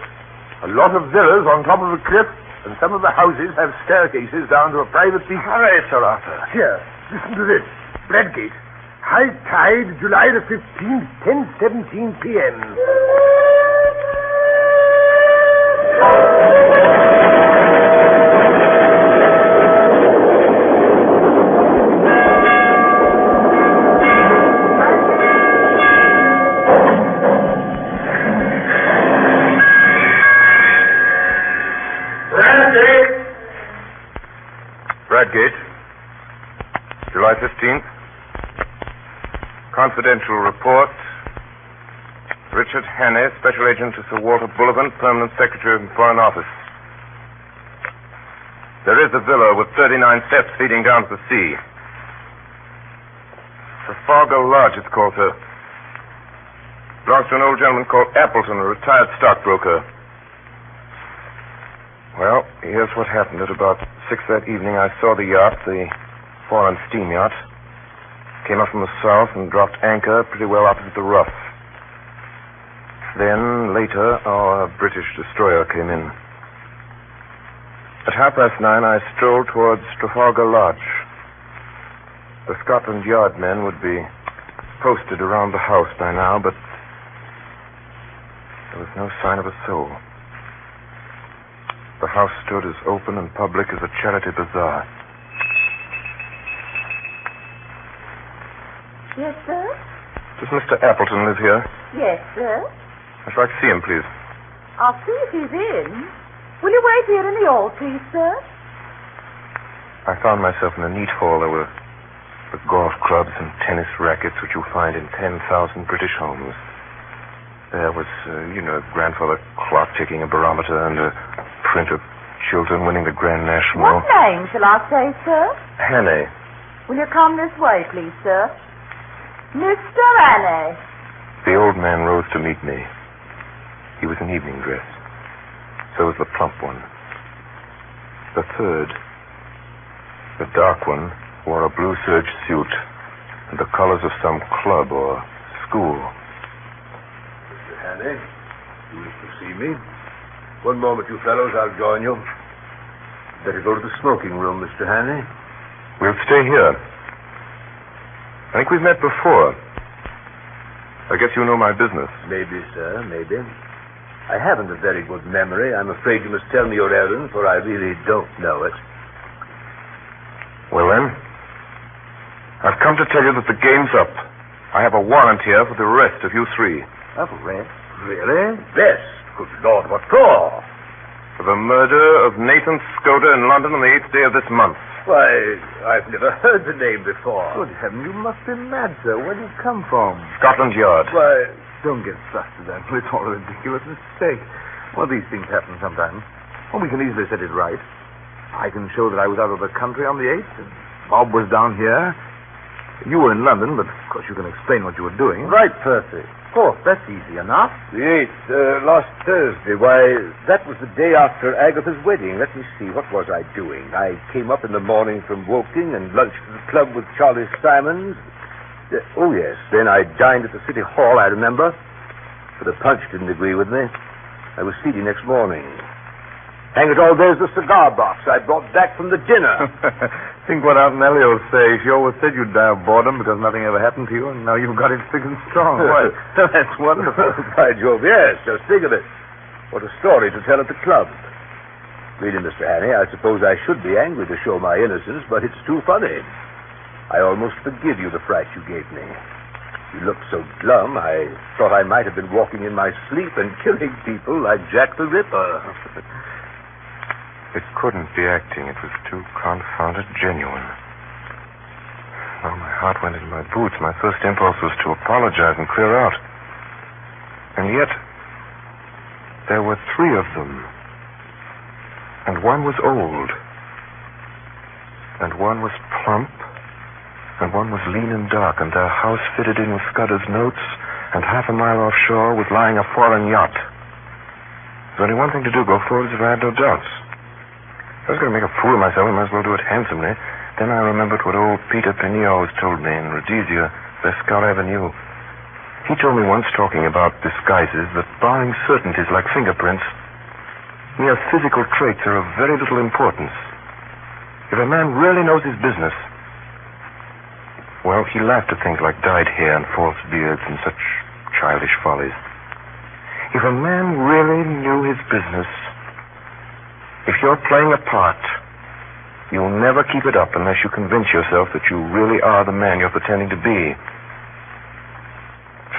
A lot of villas on top of a cliff, and some of the houses have staircases down to a private beach. Hurry, Sir Arthur. Here, listen to this. Bradgate. High tide, July the 15th, 10:17 p.m. Bradgate, July 15th. Confidential report. Richard Hannay, Special Agent to Sir Walter Bullivan, Permanent Secretary of the Foreign Office. There is a villa with 39 steps leading down to the sea. Trafalgar Lodge, it's called, sir. Belongs to an old gentleman called Appleton, a retired stockbroker. Well, here's what happened. At about 6 that evening, I saw the yacht, the foreign steam yacht. Came up from the south and dropped anchor pretty well opposite the Ruff. Then, later, our British destroyer came in. At 9:30, I strolled towards Trafalgar Lodge. The Scotland Yard men would be posted around the house by now, but there was no sign of a soul. The house stood as open and public as a charity bazaar. Yes, sir? Does Mr. Appleton live here? Yes, sir. I'd like to see him, please. I'll see if he's in. Will you wait here in the hall, please, sir? I found myself in a neat hall. There were the golf clubs and tennis rackets which you'll find in 10,000 British homes. There was, grandfather clock ticking a barometer and a print of children winning the Grand National. What name shall I say, sir? Hannay. Will you come this way, please, sir? Mr. Hannay. The old man rose to meet me. He was in evening dress. So was the plump one. The third, the dark one, wore a blue serge suit and the colors of some club or school. Mr. Hannay, you wish to see me? One moment, you fellows, I'll join you. Better go to the smoking room, Mr. Hannay. We'll stay here. I think we've met before. I guess you know my business. Maybe, sir, maybe. I haven't a very good memory. I'm afraid you must tell me your errand, for I really don't know it. Well, then, I've come to tell you that the game's up. I have a warrant here for the arrest of you three. Arrest? Really? Arrest? Good Lord, what for? For the murder of Nathan Scoter in London on the 8th day of this month. Why, I've never heard the name before. Good heaven, you must be mad, sir. Where do you come from? Scotland Yard. Why, Don't get flustered, Uncle. It's all a ridiculous mistake. Well, these things happen sometimes. Well, we can easily set it right. I can show that I was out of the country on the 8th, and Bob was down here. You were in London, but of course you can explain what you were doing. Right, Percy. Of course, that's easy enough. The 8th, last Thursday. Why, that was the day after Agatha's wedding. Let me see, what was I doing? I came up in the morning from Woking and lunched at the club with Charlie Simons. Oh, yes, then I dined at the City Hall, I remember. But the punch didn't agree with me. I was seedy next morning. Hang it all, there's the cigar box I brought back from the dinner. Think what Aunt Nellie will say. She always said you'd die of boredom because nothing ever happened to you, and now you've got it thick and strong. Why, that's wonderful. By Jove, yes, just think of it. What a story to tell at the club. Really, Mr. Hannay, I suppose I should be angry to show my innocence, but it's too funny. I almost forgive you the fright you gave me. You looked so glum, I thought I might have been walking in my sleep and killing people like Jack the Ripper. It couldn't be acting. It was too confounded genuine. Oh, my heart went into my boots. My first impulse was to apologize and clear out. And yet, there were 3 of them. And one was old. And one was plump. And one was lean and dark. And their house fitted in with Scudder's notes. And half a mile offshore was lying a foreign yacht. There's only one thing to do, go forward as if I had no doubts. I was going to make a fool of myself. I might as well do it handsomely. Then I remembered what old Peter Peniot always told me in Rhodesia, Vescal Avenue. He told me once, talking about disguises, that barring certainties like fingerprints, mere physical traits are of very little importance. If a man really knows his business, well, he laughed at things like dyed hair and false beards and such childish follies. If a man really knew his business, if you're playing a part, you'll never keep it up unless you convince yourself that you really are the man you're pretending to be.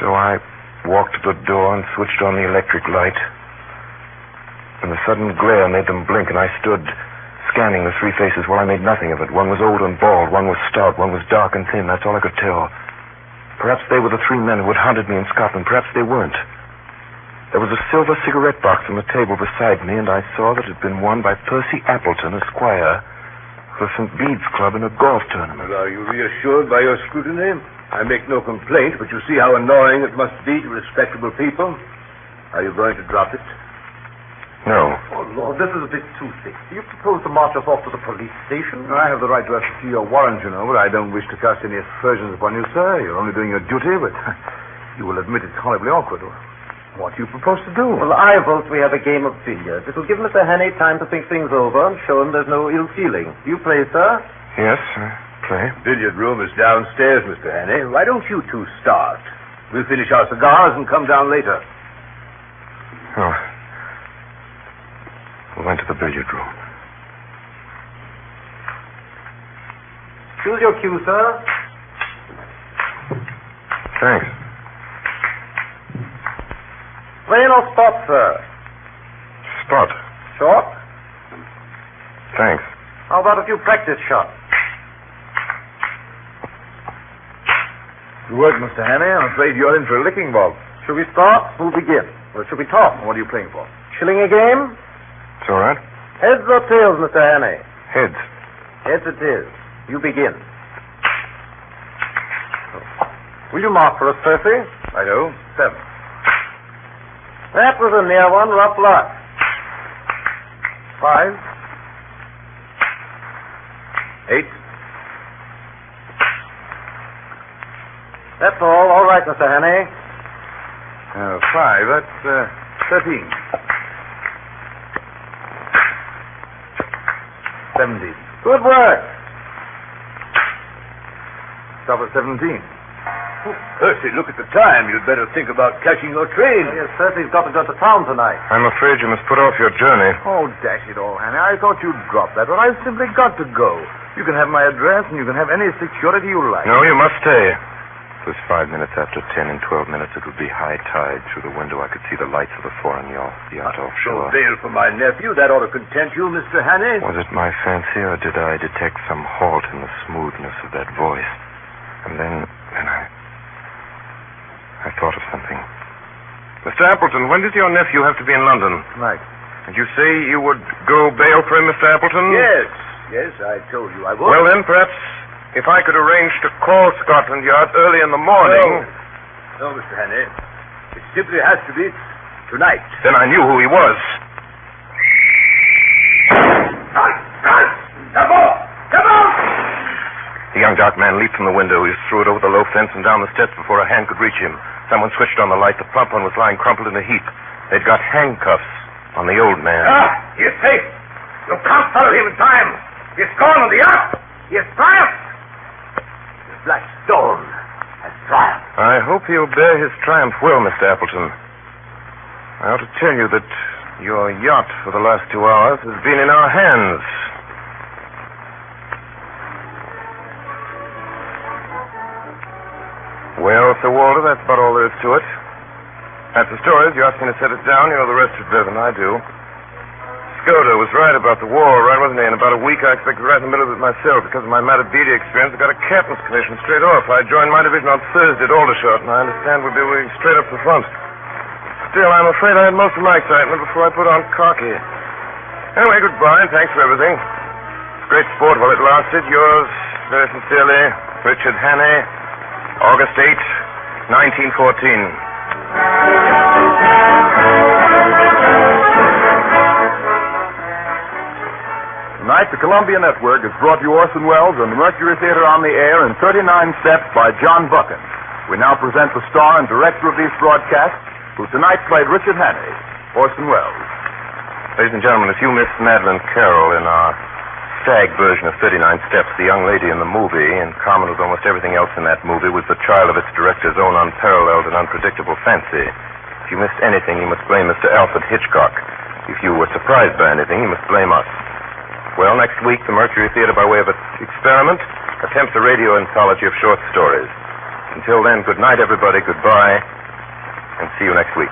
So I walked to the door and switched on the electric light. And the sudden glare made them blink, and I stood scanning the 3 faces while I made nothing of it. One was old and bald, one was stout, one was dark and thin. That's all I could tell. Perhaps they were the 3 men who had hunted me in Scotland. Perhaps they weren't. There was a silver cigarette box on the table beside me, and I saw that it had been won by Percy Appleton, Esquire, for St. Bede's Club in a golf tournament. Well, are you reassured by your scrutiny? I make no complaint, but you see how annoying it must be to respectable people. Are you going to drop it? No. Oh, Lord, this is a bit too thick. Do you propose to march us off to the police station? I have the right to ask to see your warrant, you know, but I don't wish to cast any aspersions upon you, sir. You're only doing your duty, but you will admit it's horribly awkward. What do you propose to do? Well, I vote we have a game of billiards. It will give Mr. Hannay time to think things over and show him there's no ill feeling. Do you play, sir? Yes, I play. Billiard room is downstairs, Mr. Hannay. Why don't you 2 start? We'll finish our cigars and come down later. Oh. We went to the billiard room. Choose your cue, sir. Thanks. Plain or spot, sir? Spot. Short? Thanks. How about a few practice shots? Good work, Mr. Hannay. I'm afraid you're in for a licking, Bob. Should we start? Who'll begin? Or should we talk? What are you playing for? Shilling a game? It's all right. Heads or tails, Mr. Hannay? Heads. Heads it is. You begin. Will you mark for us, Percy? I do. 7. That was a near one. Rough luck. 5. 8. That's all. All right, Mr. Hannay. 5. That's 13. 17. Good work. Stop at 17. Percy, look at the time. You'd better think about catching your train. Yes, Percy's got to go to town tonight. I'm afraid you must put off your journey. Oh, dash it all, Hannay. I thought you'd drop that, but I've simply got to go. You can have my address, and you can have any security you like. No, you must stay. It was 5 minutes after 10. In 12 minutes, it would be high tide. Through the window, I could see the lights of the foreign yacht offshore. Bail for my nephew. That ought to content you, Mr. Hannay. Was it my fancy, or did I detect some halt in the smoothness of that voice? And then I thought of something. Mr. Appleton, when does your nephew have to be in London? Tonight. Did you say you would go bail for him, Mr. Appleton? Yes, I told you I would. Well, then, perhaps if I could arrange to call Scotland Yard early in the morning... No, Mr. Hannay. It simply has to be tonight. Then I knew who he was. Run! Come on! The young dark man leaped from the window. He threw it over the low fence and down the steps before a hand could reach him. Someone switched on the light. The plump one was lying crumpled in a heap. They'd got handcuffs on the old man. He's safe. You can't follow him in time. He's gone on the yacht. He has triumphed. The Black Stone has triumphed. I hope he'll bear his triumph well, Mr. Appleton. I ought to tell you that your yacht for the last 2 hours has been in our hands. Well, Sir Walter, that's about all there is to it. That's the story. You asked me to set it down. You know the rest is better than I do. Skoda was right about the war, right, wasn't he? In about a week, I expected right in the middle of it myself. Because of my Matabidi experience, I got a captain's commission straight off. I joined my division on Thursday at Aldershot, and I understand we'll be moving straight up the front. Still, I'm afraid I had most of my excitement before I put on khaki. Anyway, goodbye, and thanks for everything. Great sport while it lasted. Yours, very sincerely, Richard Hannay, August 8, 1914. Tonight, the Columbia Network has brought you Orson Welles and the Mercury Theater on the Air in 39 Steps by John Buchan. We now present the star and director of these broadcasts, who tonight played Richard Hannay, Orson Welles. Ladies and gentlemen, if you missed Madeline Carroll in our SAG version of 39 Steps, the young lady in the movie, in common with almost everything else in that movie, was the child of its director's own unparalleled and unpredictable fancy. If you missed anything, you must blame Mr. Alfred Hitchcock. If you were surprised by anything, you must blame us. Well, next week, the Mercury Theater, by way of an experiment, attempts a radio anthology of short stories. Until then, good night, everybody, goodbye, and see you next week.